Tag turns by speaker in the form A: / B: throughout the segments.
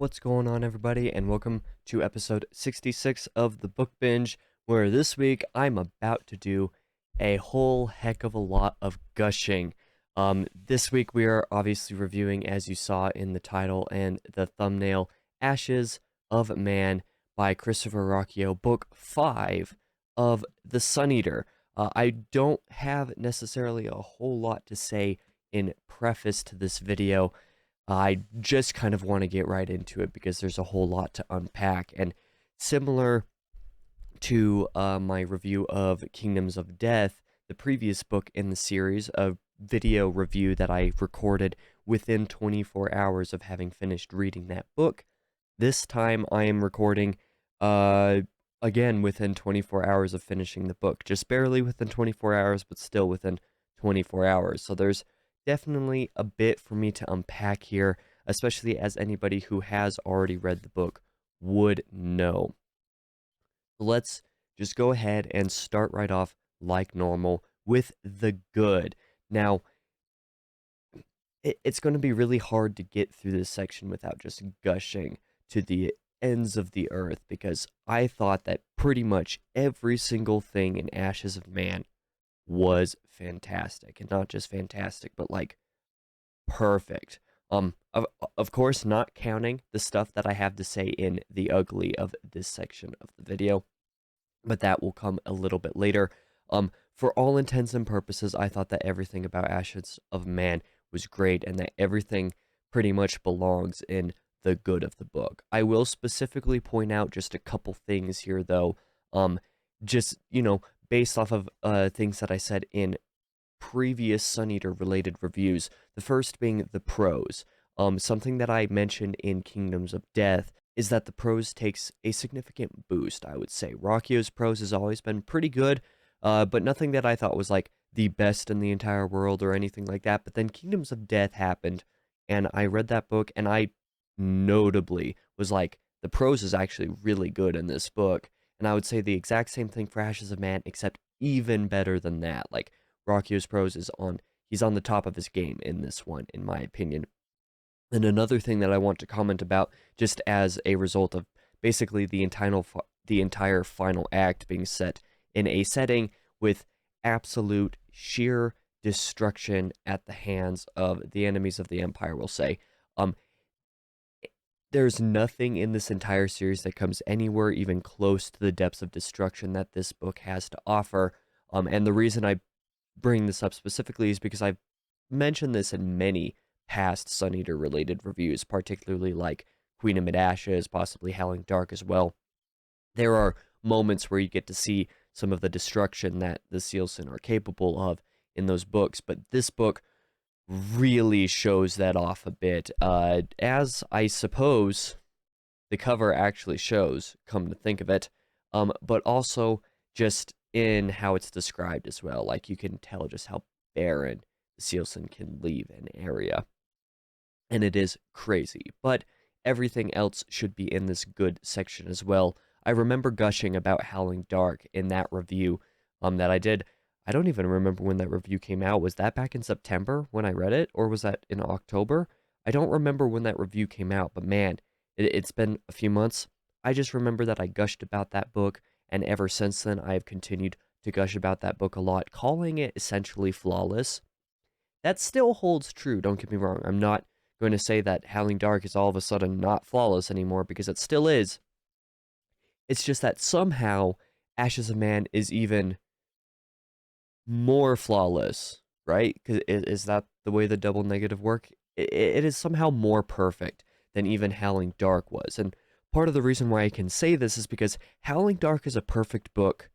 A: What's going on, everybody, and welcome to episode 66 of the Book Binge, where this week I'm about to do a whole heck of a lot of gushing. This week we are obviously reviewing, as you saw in the title and the thumbnail, Ashes of Man by Christopher Ruocchio, book 5 of The Sun Eater. I don't have necessarily a whole lot to say in preface to this video. I just kind of want to get right into it because there's a whole lot to unpack. And similar to my review of Kingdoms of Death, the previous book in the series, a video review that I recorded within 24 hours of having finished reading that book, this time I am recording again within 24 hours of finishing the book. Just barely within 24 hours, but still within 24 hours. So there's definitely a bit for me to unpack here, especially as anybody who has already read the book would know. Let's just go ahead and start right off like normal with the good. Now, it's going to be really hard to get through this section without just gushing to the ends of the earth, because I thought that pretty much every single thing in Ashes of Man was fantastic, and not just fantastic, but like perfect. Of course, not counting the stuff that I have to say in the ugly of this section of the video, but that will come a little bit later. For all intents and purposes, I thought that everything about Ashes of Man was great, and that everything pretty much belongs in the good of the book. I will specifically point out just a couple things here, though. Just, based off of things that I said in previous Sun Eater related reviews. The first being the prose. Something that I mentioned in Kingdoms of Death is that the prose takes a significant boost, I would say. Ruocchio's prose has always been pretty good, but nothing that I thought was like the best in the entire world or anything like that. But then Kingdoms of Death happened, and I read that book, and I notably was like, the prose is actually really good in this book. And I would say the exact same thing for Ashes of Man, except even better than that. Like, Ruocchio's prose he's on the top of his game in this one, in my opinion. And another thing that I want to comment about, just as a result of basically the entire final act being set in a setting with absolute sheer destruction at the hands of the enemies of the Empire, we'll say. There's nothing in this entire series that comes anywhere even close to the depths of destruction that this book has to offer. And the reason I bring this up specifically is because I've mentioned this in many past Sun Eater related reviews, particularly like Queen Amid Ashes, possibly Howling Dark as well. There are moments where you get to see some of the destruction that the Sealson are capable of in those books, but this book really shows that off a bit, as I suppose the cover actually shows, come to think of it, but also just in how it's described as well. Like, you can tell just how barren the Sealson can leave an area. And it is crazy. But everything else should be in this good section as well. I remember gushing about Howling Dark in that review that I did. I don't even remember when that review came out. Was that back in September when I read it? Or was that in October? I don't remember when that review came out, but man, it's been a few months. I just remember that I gushed about that book, and ever since then, I have continued to gush about that book a lot, calling it essentially flawless. That still holds true, don't get me wrong. I'm not going to say that Howling Dark is all of a sudden not flawless anymore, because it still is. It's just that somehow Ashes of Man is even more flawless, right? Because is that the way the double negative work? It is somehow more perfect than even Howling Dark was. And part of the reason why I can say this is because Howling Dark is a perfect book,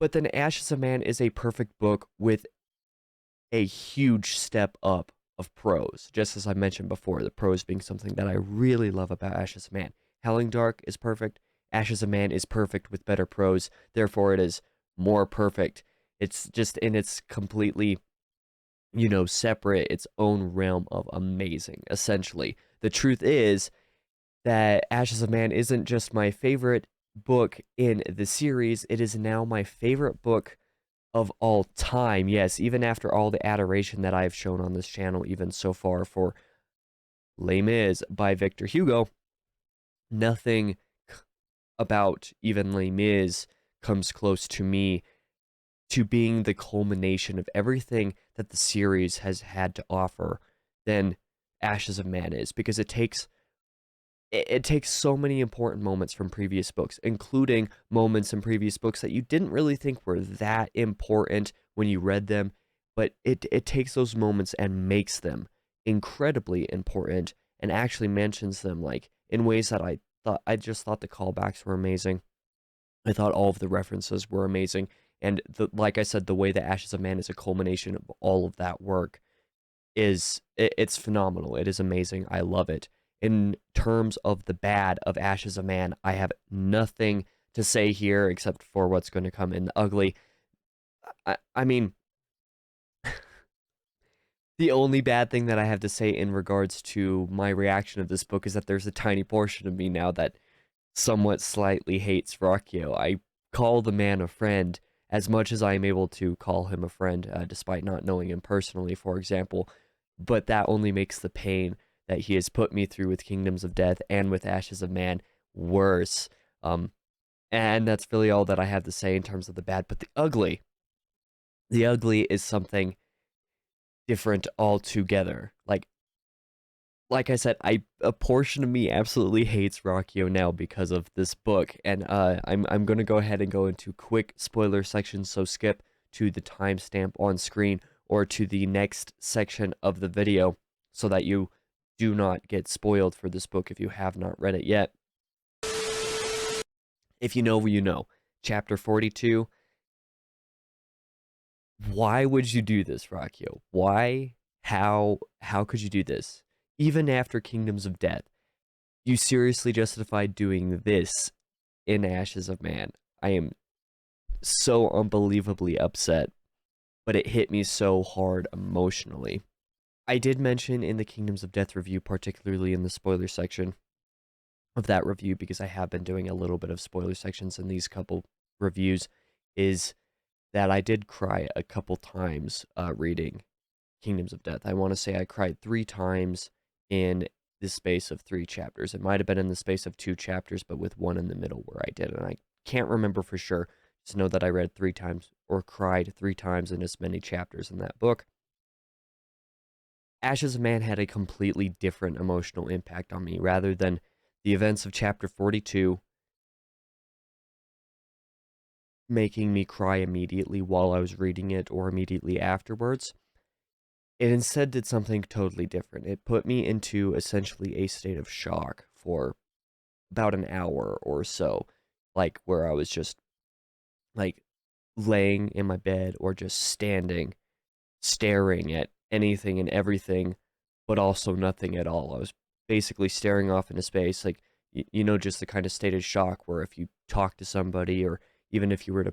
A: but then Ashes of Man is a perfect book with a huge step up of prose, just as I mentioned before, the prose being something that I really love about Ashes of Man. Howling Dark is perfect. Ashes of Man is perfect with better prose. Therefore, it is more perfect. It's just in its completely, separate, its own realm of amazing, essentially. The truth is that Ashes of Man isn't just my favorite book in the series, it is now my favorite book of all time. Yes, even after all the adoration that I've shown on this channel, even so far, for Les Mis by Victor Hugo, nothing about even Les Mis comes close to me to being the culmination of everything that the series has had to offer than Ashes of Man is, because it takes so many important moments from previous books, including moments in previous books that you didn't really think were that important when you read them, but it takes those moments and makes them incredibly important and actually mentions them like in ways that I just thought the callbacks were amazing. I thought all of the references were amazing, and like I said, the way that Ashes of Man is a culmination of all of that work it's phenomenal. It is amazing. I love it. In terms of the bad of Ashes of Man, I have nothing to say here except for what's going to come in the ugly. I mean, the only bad thing that I have to say in regards to my reaction of this book is that there's a tiny portion of me now that somewhat slightly hates Ruocchio. I call the man a friend as much as I am able to call him a friend, despite not knowing him personally, for example. But that only makes the pain that he has put me through with Kingdoms of Death and with Ashes of Man worse. And that's really all that I have to say in terms of the bad. But the ugly is something different altogether. Like I said, a portion of me absolutely hates Ruocchio now because of this book, and I'm gonna go ahead and go into quick spoiler sections. So skip to the timestamp on screen or to the next section of the video so that you do not get spoiled for this book if you have not read it yet. If you know, you know. Chapter 42. Why would you do this, Ruocchio? Why? How could you do this? Even after Kingdoms of Death, you seriously justified doing this in Ashes of Man. I am so unbelievably upset, but it hit me so hard emotionally. I did mention in the Kingdoms of Death review, particularly in the spoiler section of that review, because I have been doing a little bit of spoiler sections in these couple reviews, is that I did cry a couple times reading Kingdoms of Death. I want to say I cried 3 times in the space of 3 chapters. It might have been in the space of 2 chapters, but with one in the middle where I did, and I can't remember for sure. Just know that I read 3 times or cried 3 times in as many chapters in that book. Ashes of Man had a completely different emotional impact on me, rather than the events of chapter 42 making me cry immediately while I was reading it or immediately afterwards. It instead did something totally different. It put me into essentially a state of shock for about an hour or so, like where I was just like laying in my bed or just standing, staring at anything and everything, but also nothing at all. I was basically staring off into space, like, just the kind of state of shock where if you talk to somebody or even if you were to,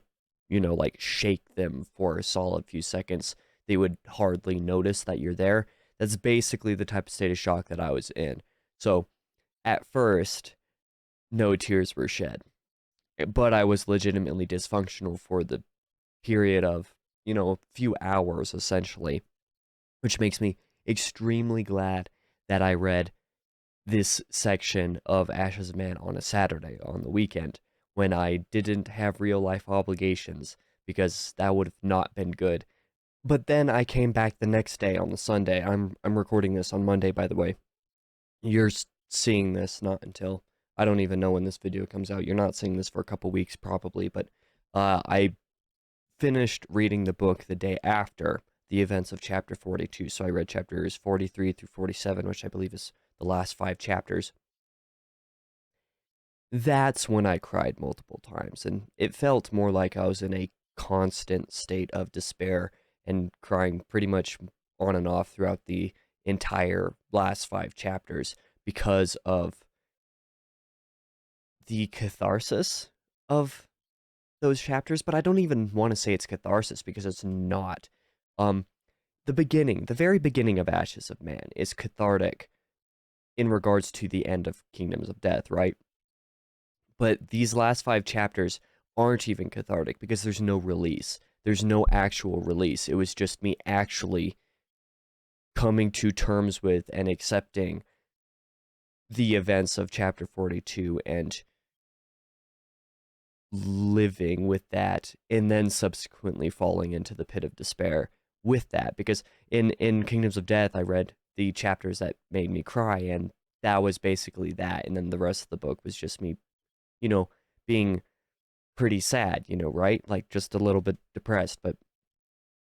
A: like shake them for a solid few seconds, they would hardly notice that you're there. That's basically the type of state of shock that I was in. So at first, no tears were shed, but I was legitimately dysfunctional for the period of, a few hours essentially, which makes me extremely glad that I read this section of Ashes of Man on a Saturday on the weekend when I didn't have real life obligations, because that would have not been good. But then I came back the next day on the Sunday. I'm recording this on Monday, by the way. You're seeing this not until, I don't even know when this video comes out. You're not seeing this for a couple weeks probably, but I finished reading the book the day after the events of chapter 42. So I read chapters 43 through 47, which I believe is the last 5 chapters. That's when I cried multiple times, and it felt more like I was in a constant state of despair and crying pretty much on and off throughout the entire last 5 chapters because of the catharsis of those chapters. But I don't even want to say it's catharsis, because it's not. The very beginning of Ashes of Man is cathartic in regards to the end of Kingdoms of Death, right? But these last 5 chapters aren't even cathartic because there's no release. There's no actual release. It was just me actually coming to terms with and accepting the events of chapter 42 and living with that, and then subsequently falling into the pit of despair with that. Because in Kingdoms of Death, I read the chapters that made me cry, and that was basically that. And then the rest of the book was just me, you know, being pretty sad, right? Like just a little bit depressed. But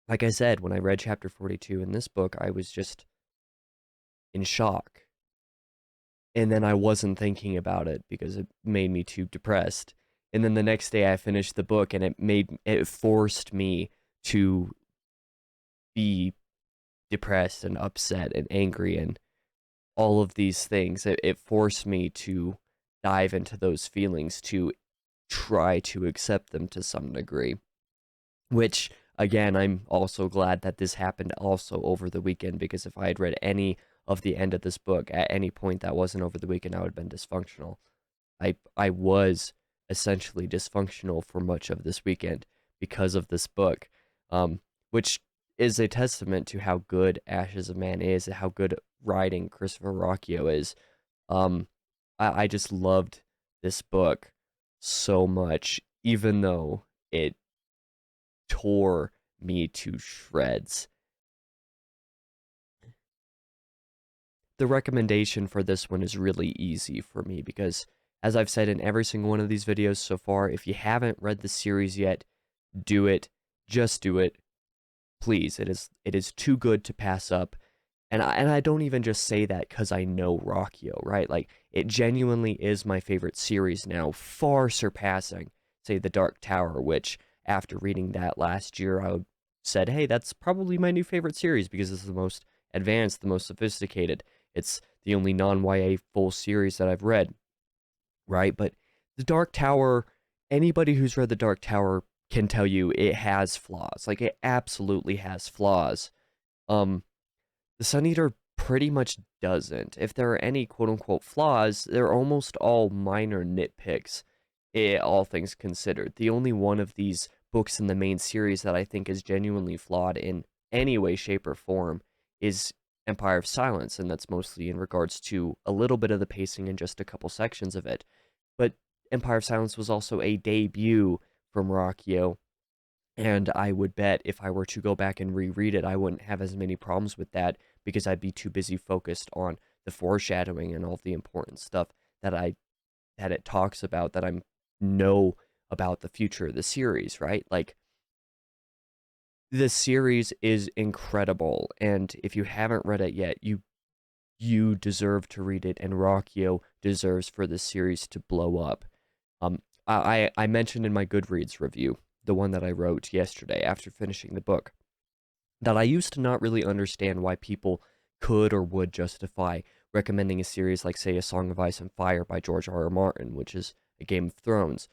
A: like I said, when I read chapter 42 in this book, I was just in shock. And then I wasn't thinking about it because it made me too depressed. And then the next day I finished the book, and it forced me to be depressed and upset and angry and all of these things. It forced me to dive into those feelings, to try to accept them to some degree. Which, again, I'm also glad that this happened also over the weekend, because if I had read any of the end of this book at any point that wasn't over the weekend, I would have been dysfunctional. I was essentially dysfunctional for much of this weekend because of this book, which is a testament to how good Ashes of Man is, and how good writing Christopher Ruocchio is. I just loved this book so much, even though it tore me to shreds. The recommendation for this one is really easy for me because, as I've said in every single one of these videos so far, if you haven't read the series yet, do it. Just do it. Please. It is too good to pass up. And I don't even just say that because I know Ruocchio, right? Like, it genuinely is my favorite series now, far surpassing, say, The Dark Tower, which, after reading that last year, I said, hey, that's probably my new favorite series because it's the most advanced, the most sophisticated. It's the only non-YA full series that I've read, right? But The Dark Tower, anybody who's read The Dark Tower can tell you it has flaws. Like, it absolutely has flaws. The Sun Eater pretty much doesn't. If there are any quote-unquote flaws, they're almost all minor nitpicks, all things considered. The only one of these books in the main series that I think is genuinely flawed in any way, shape, or form is Empire of Silence, and that's mostly in regards to a little bit of the pacing and just a couple sections of it. But Empire of Silence was also a debut from Ruocchio, and I would bet if I were to go back and reread it, I wouldn't have as many problems with that because I'd be too busy focused on the foreshadowing and all the important stuff that it talks about, that I know about the future of the series, right? Like, the series is incredible, and if you haven't read it yet, you deserve to read it, and Ruocchio deserves for this series to blow up. I mentioned in my Goodreads review, the one that I wrote yesterday after finishing the book, that I used to not really understand why people could or would justify recommending a series like, say, A Song of Ice and Fire by George R. R. Martin, which is a Game of Thrones.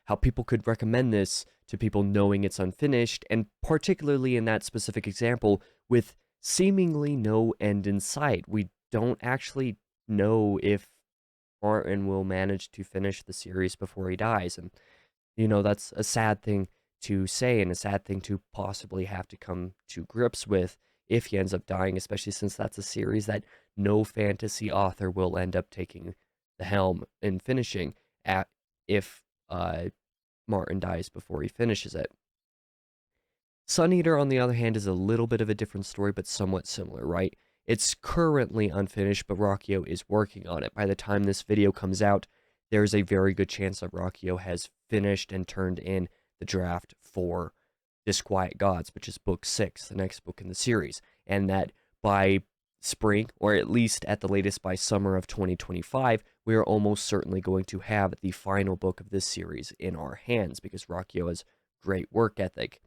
A: How people could recommend this to people knowing it's unfinished, and particularly in that specific example, with seemingly no end in sight. We don't actually know if Martin will manage to finish the series before he dies, and that's a sad thing to say, and a sad thing to possibly have to come to grips with if he ends up dying, especially since that's a series that no fantasy author will end up taking the helm and finishing at if Martin dies before he finishes it. Sun Eater, on the other hand, is a little bit of a different story, but somewhat similar, right? It's currently unfinished, but Ruocchio is working on it. By the time this video comes out, there's a very good chance that Ruocchio has finished and turned in the draft for Disquiet Gods, which is book 6, the next book in the series, and that by spring, or at least at the latest by summer of 2025, we are almost certainly going to have the final book of this series in our hands, because Ruocchio has great work ethic.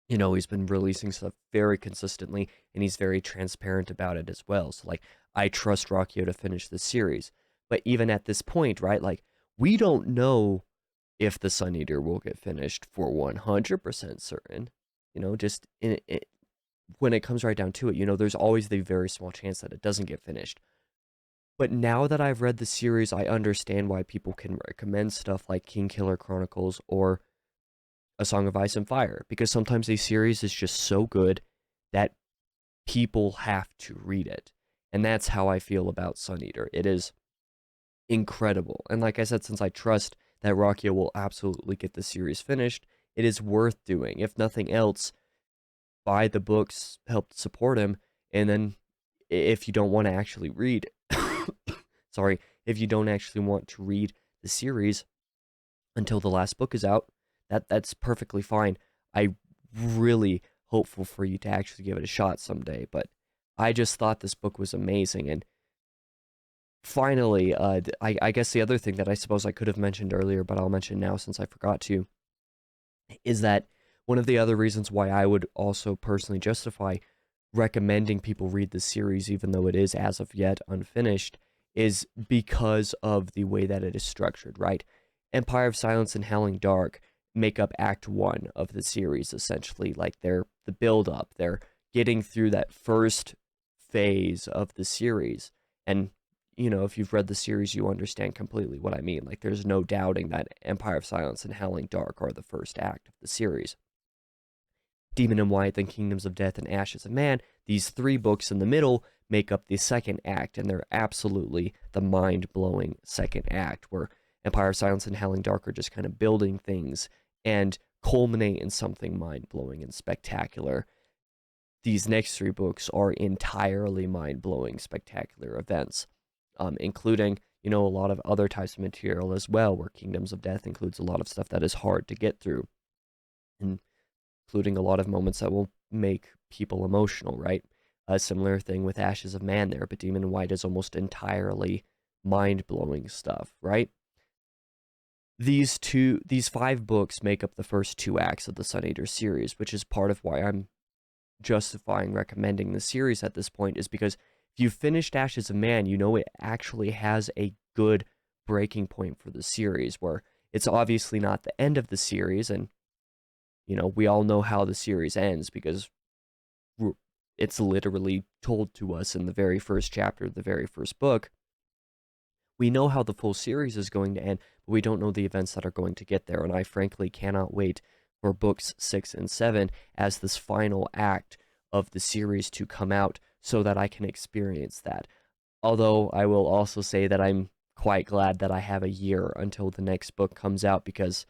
A: He's been releasing stuff very consistently, and he's very transparent about it as well. So, like, I trust Ruocchio to finish this series. But even at this point, right, like, we don't know if the Sun Eater will get finished for 100% certain. Just when it comes right down to it, there's always the very small chance that it doesn't get finished. But now that I've read the series, I understand why people can recommend stuff like Kingkiller Chronicles or A Song of Ice and Fire, because sometimes a series is just so good that people have to read it. And that's how I feel about Sun Eater. It is incredible. And like I said, since I trust that Ruocchio will absolutely get the series finished, it is worth doing. If nothing else, buy the books, help support him, and then if you don't want to actually read, sorry, if you don't actually want to read the series until the last book is out, that's perfectly fine. I really hopeful for you to actually give it a shot someday, but I just thought this book was amazing. And finally, I guess the other thing that I suppose I could have mentioned earlier, but I'll mention now since I forgot to, is that one of the other reasons why I would also personally justify recommending people read the series, even though it is as of yet unfinished, is because of the way that it is structured, right? Empire of Silence and Howling Dark make up Act 1 of the series, essentially. Like, they're the build-up. They're getting through that first phase of the series. And, you know, if you've read the series, you understand completely what I mean. Like, there's no doubting that Empire of Silence and Howling Dark are the first act of the series. Demon in White, then Kingdoms of Death, and Ashes of Man, these 3 books in the middle make up the second act, and they're absolutely the mind-blowing second act, where Empire of Silence and Howling Dark are just kind of building things and culminate in something mind-blowing and spectacular. These next 3 books are entirely mind-blowing, spectacular events, including, you know, a lot of other types of material as well, where Kingdoms of Death includes a lot of stuff that is hard to get through, and including a lot of moments that will make people emotional, right? A similar thing with Ashes of Man there, but Demon in White is almost entirely mind-blowing stuff, right? These 5 books make up the first 2 acts of the Sun Eater series, which is part of why I'm justifying recommending the series at this point, is because if you finished Ashes of Man, you know it actually has a good breaking point for the series, where it's obviously not the end of the series, and you know, we all know how the series ends because it's literally told to us in the very first chapter of the very first book. We know how the full series is going to end, but we don't know the events that are going to get there, and I frankly cannot wait for books 6 and 7 as this final act of the series to come out so that I can experience that. Although I will also say that I'm quite glad that I have a year until the next book comes out, because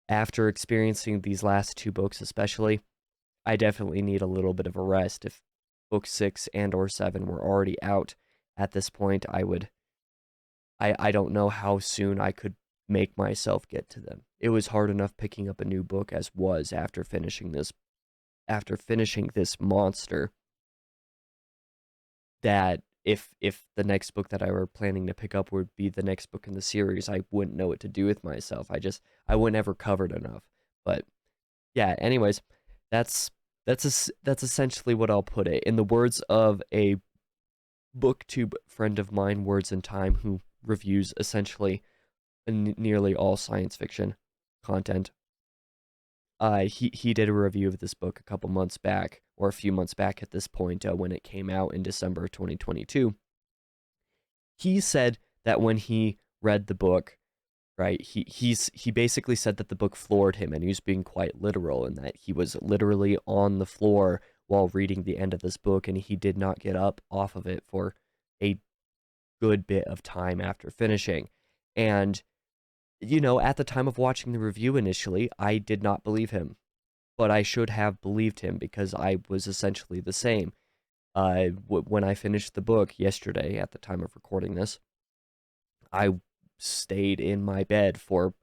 A: after experiencing these last 2 books especially, I definitely need a little bit of a rest. If book 6 and or 7 were already out at this point, I don't know how soon I could make myself get to them. It was hard enough picking up a new book as was after finishing this monster, that if the next book that I were planning to pick up would be the next book in the series, I wouldn't know what to do with myself. I wouldn't ever covered enough. But yeah, anyways, that's essentially what I'll put it. In the words of a BookTube friend of mine, Words in Time, who reviews essentially nearly all science fiction content, he did a review of this book a couple months back, or a few months back at this point, when it came out in December 2022. He said that when he read the book, right, he basically said that the book floored him, and he was being quite literal, in that he was literally on the floor while reading the end of this book, and he did not get up off of it for a good bit of time after finishing. And you know, at the time of watching the review initially, I did not believe him, but I should have believed him, because I was essentially the same. When I finished the book yesterday, at the time of recording this, I stayed in my bed for,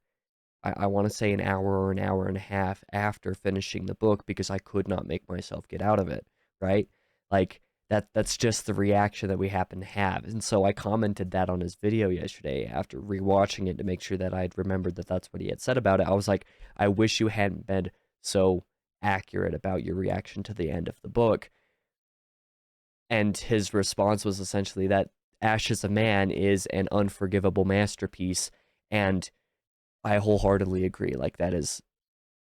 A: I want to say, an hour or an hour and a half after finishing the book, because I could not make myself get out of it, right? Like, that's just the reaction that we happen to have. And so I commented that on his video yesterday after rewatching it, to make sure that I'd remembered that that's what he had said about it. I was like, I wish you hadn't been so accurate about your reaction to the end of the book. And his response was essentially that Ashes of Man is an unforgivable masterpiece, and I wholeheartedly agree. Like, that is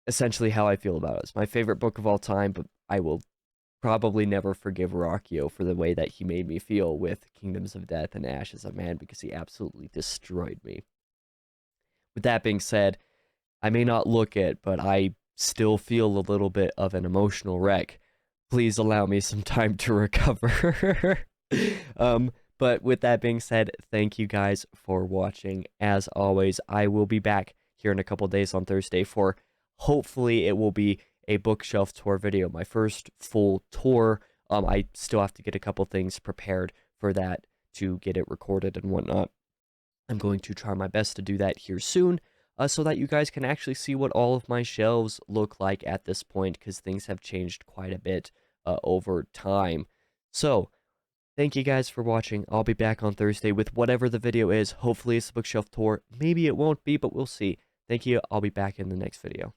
A: essentially how I feel about it. It's my favorite book of all time, but I will probably never forgive Ruocchio for the way that he made me feel with Kingdoms of Death and Ashes of Man, because he absolutely destroyed me. With that being said, I may not look it, but I still feel a little bit of an emotional wreck. Please allow me some time to recover. But with that being said, thank you guys for watching. As always, I will be back here in a couple days on Thursday for, hopefully it will be a bookshelf tour video, my first full tour. I still have to get a couple things prepared for that to get it recorded and whatnot. I'm going to try my best to do that here soon, so that you guys can actually see what all of my shelves look like at this point, because things have changed quite a bit over time. So, thank you guys for watching. I'll be back on Thursday with whatever the video is. Hopefully it's a bookshelf tour. Maybe it won't be, but we'll see. Thank you. I'll be back in the next video.